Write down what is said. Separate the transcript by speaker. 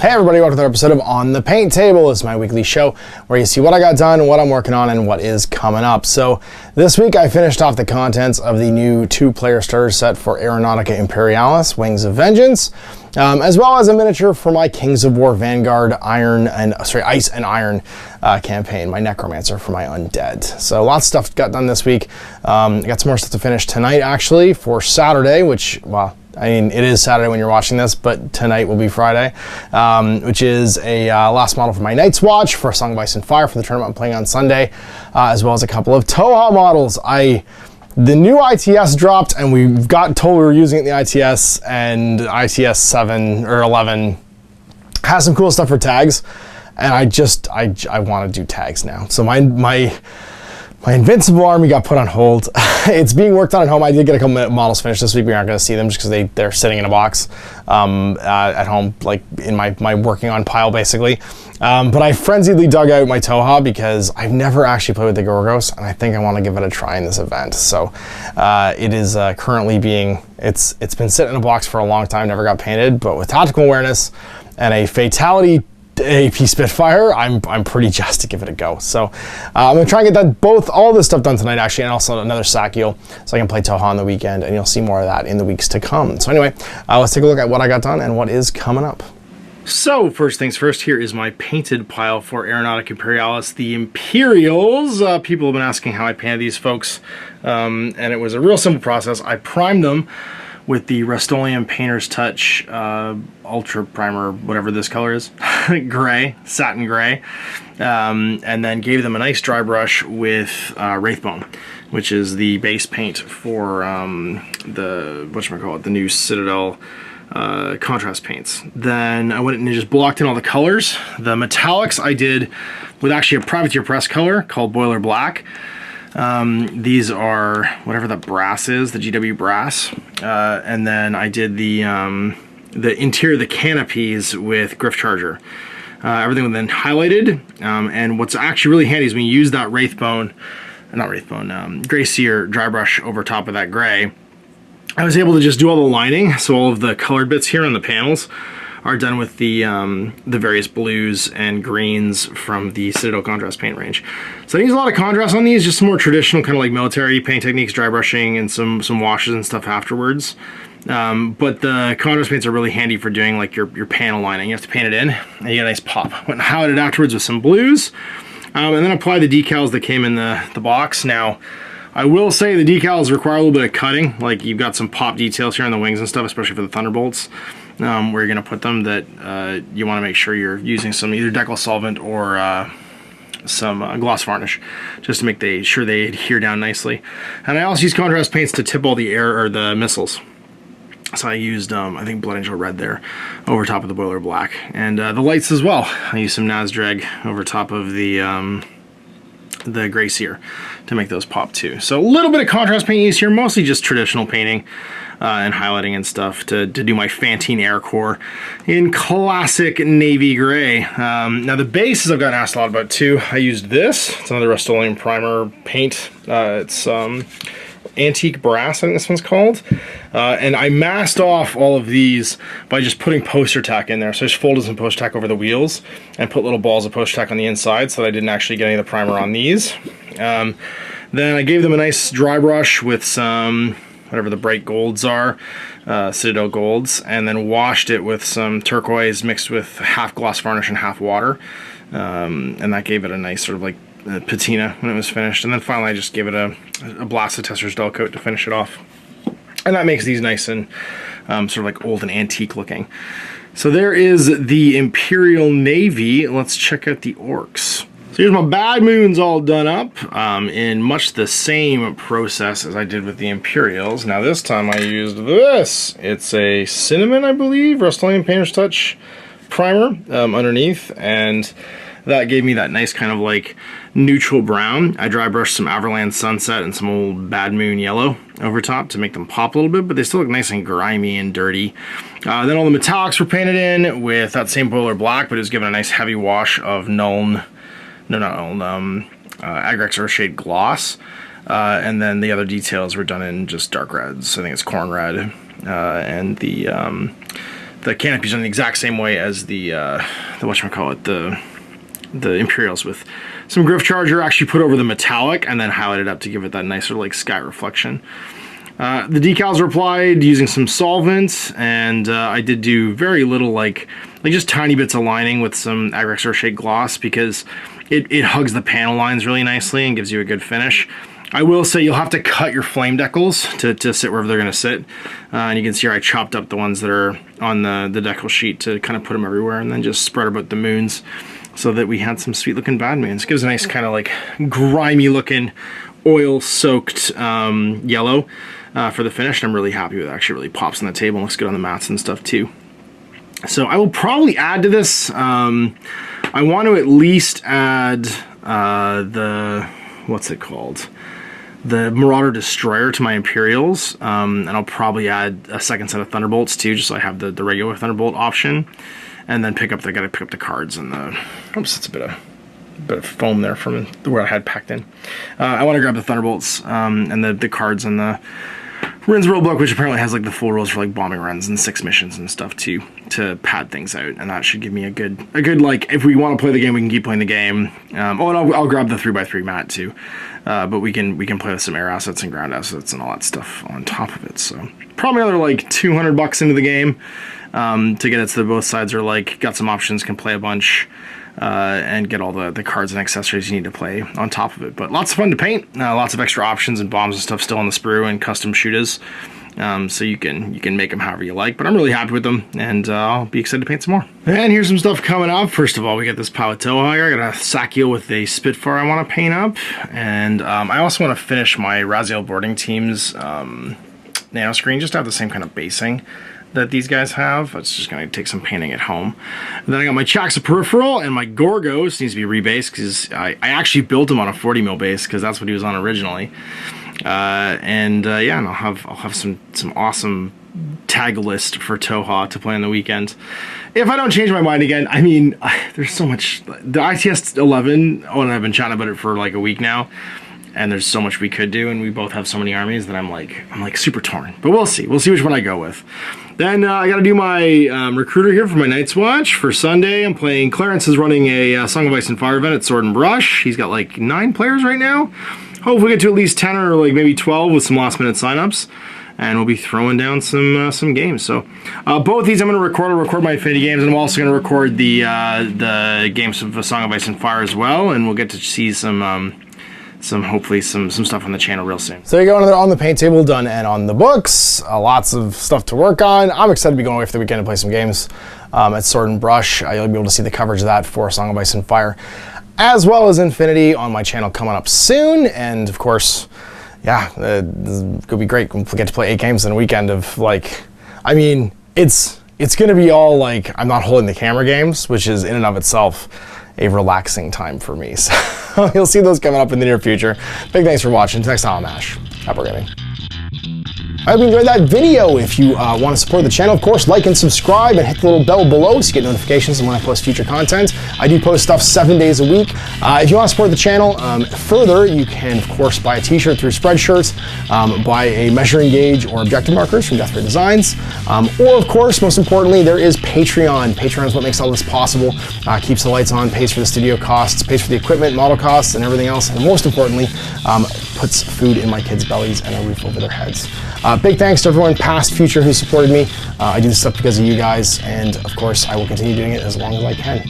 Speaker 1: Hey everybody, welcome to another episode of On the Paint Table. It's my weekly show where you see what I got done, what I'm working on, and what is coming up. So this week I finished off the contents of the new 2-player starter set for Aeronautica Imperialis, Wings of Vengeance, as well as a miniature for my Kings of War Vanguard Ice and Iron campaign, my Necromancer for my Undead. So lots of stuff got done this week. I got some more stuff to finish tonight actually for Saturday, which, well, I mean, it is Saturday when you're watching this, but tonight will be Friday, which is a last model for my Night's Watch for Song of Ice and Fire for the tournament I'm playing on Sunday, as well as a couple of Toha models. The new ITS dropped, and we got told we were using it in the ITS, and ITS 7 or 11 has some cool stuff for tags, and I want to do tags now. So my Invincible army got put on hold. It's being worked on at home. I did get a couple models finished this week. We aren't going to see them just because they're sitting in a box at home, like in my working on pile, basically. But I frenziedly dug out my Toha because I've never actually played with the Gorgos, and I think I want to give it a try in this event. So it is currently it's been sitting in a box for a long time, never got painted, but with tactical awareness and a fatality AP Spitfire, I'm pretty jazzed to give it a go. So I'm gonna try and get all this stuff done tonight actually, and also another Sakiel, so I can play Toha on the weekend, and you'll see more of that in the weeks to come. So anyway, let's take a look at what I got done and what is coming up. So first things first, here is my painted pile for Aeronautica Imperialis, the Imperials. People have been asking how I painted these folks, and it was a real simple process. I primed them with the Rust-Oleum Painter's Touch Ultra Primer, whatever this color is, gray, satin gray, and then gave them a nice dry brush with Wraithbone, which is the base paint for the new Citadel contrast paints. Then I went and just blocked in all the colors. The metallics I did with actually a Privateer Press color called Boiler Black. These are whatever the brass is, the GW brass, and then I did the interior of the canopies with Griff Charger. Everything was then highlighted, and what's actually really handy is when you use that Gray Seer dry brush over top of that gray, I was able to just do all the lining, so all of the colored bits here on the panels are done with the various blues and greens from the Citadel contrast paint range. So I use a lot of contrast on these, just some more traditional kind of like military paint techniques, dry brushing, and some washes and stuff afterwards. But the contrast paints are really handy for doing like your panel lining. You have to paint it in, and you get a nice pop. Went and highlighted afterwards with some blues, and then apply the decals that came in the box. Now, I will say the decals require a little bit of cutting. Like you've got some pop details here on the wings and stuff, especially for the Thunderbolts. Where you're going to put them, that you want to make sure you're using some either Decals solvent or some gloss varnish, just to make sure they adhere down nicely. And I also use contrast paints to tip all the air or the missiles. So I used, I think, Blood Angel Red there over top of the Boiler Black. And the lights as well. I used some Nazdrag over top of the Gray Seer to make those pop too. So a little bit of contrast paint used here, mostly just traditional painting and highlighting and stuff to do my Fantine Air Corps in classic navy gray. Now the bases I've gotten asked a lot about too. I used this. It's another Rust-Oleum primer paint. It's Antique Brass, I think this one's called. And I masked off all of these by just putting poster tack in there. So I just folded some poster tack over the wheels and put little balls of poster tack on the inside so that I didn't actually get any of the primer on these. Then I gave them a nice dry brush with some, whatever the bright golds are, Citadel golds, and then washed it with some turquoise mixed with half gloss varnish and half water. And that gave it a nice sort of like patina when it was finished. And then finally I just gave it a blast of Tesser's dull coat to finish it off. And that makes these nice and sort of like old and antique looking. So there is the Imperial Navy. Let's check out the Orcs. So here's my Bad Moons all done up in much the same process as I did with the Imperials. Now this time I used this. It's a Cinnamon, I believe, Rust-Oleum Painter's Touch primer underneath, and that gave me that nice kind of like neutral brown. I dry brushed some Averland Sunset and some old Bad Moon Yellow over top to make them pop a little bit, but they still look nice and grimy and dirty. Then all the metallics were painted in with that same Boiler Black, but it was given a nice heavy wash of Agrex Earthshade Gloss. And then the other details were done in just dark reds. I think it's Corn Red and the the canopy's done the exact same way as the whatchamacallit, the Imperials, with some Griff Charger actually put over the metallic and then highlighted up to give it that nicer like sky reflection. The decals are applied using some solvent, and I did do very little, like just tiny bits of lining with some Agrex Shake gloss, because it hugs the panel lines really nicely and gives you a good finish. I will say you'll have to cut your flame decals to sit wherever they're going to sit. And you can see here I chopped up the ones that are on the decal sheet to kind of put them everywhere, and then just spread about the moons so that we had some sweet looking bad moons. It gives a nice kind of like grimy looking oil soaked yellow for the finish. I'm really happy with it. Actually really pops on the table and looks good on the mats and stuff too. So I will probably add to this. I want to at least add the, what's it called? The Marauder Destroyer to my Imperials. And I'll probably add a second set of Thunderbolts too, just so I have the regular Thunderbolt option. And then gotta pick up the cards and the, oops, it's a bit of foam there from where I had packed in. I want to grab the Thunderbolts and the cards and the Ren's Rulebook, which apparently has like the full rules for like bombing runs and 6 missions and stuff too, to pad things out, and that should give me a good like, if we want to play the game, we can keep playing the game. Oh, and I'll grab the 3x3 mat too, but we can play with some air assets and ground assets and all that stuff on top of it. So probably another like $200 into the game to get it so that both sides are like got some options, can play a bunch. And get all the cards and accessories you need to play on top of it. But lots of fun to paint, lots of extra options and bombs and stuff still on the sprue and custom shooters. So you can make them however you like, but I'm really happy with them, and I'll be excited to paint some more. And here's some stuff coming up. First of all, we got this pile of Toho here. I got a Sakiel with a Spitfire I want to paint up, and I also want to finish my Raziel boarding team's nano screen, just to have the same kind of basing that these guys have. It's just going to take some painting at home. And then I got my Chaxa peripheral, and my Gorgos needs to be rebased because I actually built him on a 40mm base because that's what he was on originally. Yeah, and I'll have some awesome tag list for Toho to play on the weekend. If I don't change my mind again, I mean, there's so much. The ITS 11, and I've been chatting about it for like a week now, and there's so much we could do, and we both have so many armies that I'm like super torn. But we'll see. We'll see which one I go with. Then I got to do my recruiter here for my Night's Watch for Sunday. I'm playing. Clarence is running a Song of Ice and Fire event at Sword and Brush. He's got like 9 players right now. Hopefully we get to at least 10 or like maybe 12 with some last minute signups, and we'll be throwing down some games. So both these I'm going to record. I'll record my Infinity games, and I'm also going to record the games of A Song of Ice and Fire as well, and we'll get to see hopefully some stuff on the channel real soon. So you're going on the paint table, done, and on the books. Lots of stuff to work on. I'm excited to be going away for the weekend and play some games at Sword and Brush. You'll be able to see the coverage of that for Song of Ice and Fire, as well as Infinity on my channel coming up soon. And of course, yeah, it's gonna be great. We'll get to play 8 games in a weekend of like, I mean, it's gonna be all like, I'm not holding the camera games, which is in and of itself a relaxing time for me. So you'll see those coming up in the near future. Big thanks for watching. Next time, I'm Ash. Happy gaming. I hope you enjoyed that video. If you want to support the channel, of course, like and subscribe and hit the little bell below so you get notifications when I post future content. I do post stuff 7 days a week. If you want to support the channel further, you can, of course, buy a t-shirt through Spreadshirts, buy a measuring gauge or objective markers from Deathray Designs, or, of course, most importantly, there is Patreon. Patreon is what makes all this possible, keeps the lights on, pays for the studio costs, pays for the equipment, model costs, and everything else, and most importantly, puts food in my kids' bellies and a roof over their heads. Big thanks to everyone, past, future, who supported me. I do this stuff because of you guys, and of course, I will continue doing it as long as I can.